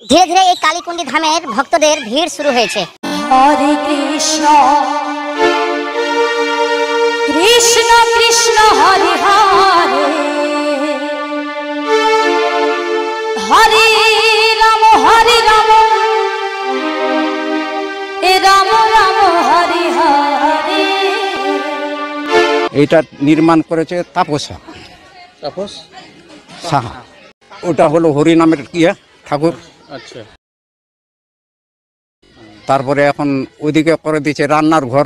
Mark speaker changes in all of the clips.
Speaker 1: ধীরে ধীরে এই কালীকুণ্ডী ধামের ভক্তদের ভিড় শুরু হয়েছে।
Speaker 2: হরে কৃষ্ণ কৃষ্ণ কৃষ্ণ হরে হরে হরে রাম রাম রাম হরে হরে।
Speaker 3: এটা নির্মাণ করেছে তাপস সাহা। ওটা হলো হরিনামের ঠাকুর।
Speaker 4: আচ্ছা,
Speaker 3: তারপরে এখন ওইদিকে করে দিয়েছে রান্নার ঘর।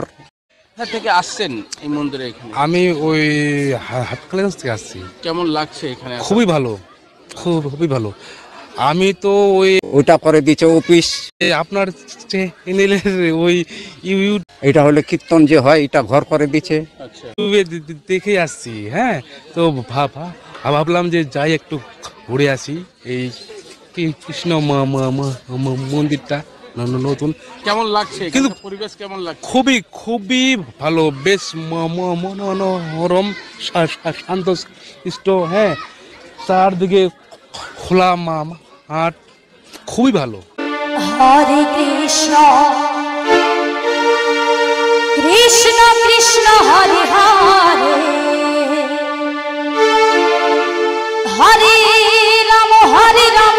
Speaker 4: কোথা থেকে আসছেন এই মন্দিরে? এখানে
Speaker 5: আমি ওই হাটখালিগঞ্জ থেকে আসছি।
Speaker 4: কেমন লাগছে এখানে?
Speaker 5: খুবই ভালো, খুবই ভালো। আমি তো
Speaker 3: ওইটা করে দিয়েছে অফিস।
Speaker 5: আপনার চ্যানেলের ওই
Speaker 3: এটা হলো কীর্তন যে হয়, এটা ঘর করে দিয়েছে।
Speaker 4: আচ্ছা,
Speaker 5: ইউটিউবে দেখে আসছি। হ্যাঁ, তো ভাবলাম যে যাই একটু ঘুরে আসি এই কৃষ্ণ মন্দিরটা নতুন।
Speaker 4: কেমন লাগছে
Speaker 5: কিন্তু
Speaker 4: পরিবেশ? কেমন লাগছে?
Speaker 5: খুবই ভালো, বেশ মনোরম, শান্ত শিষ্ট। হ্যাঁ, চারদিকে খোলা মাঠ, খুবই ভালো।
Speaker 2: হরে কৃষ্ণ কৃষ্ণ কৃষ্ণ হরে হরে হরে রাম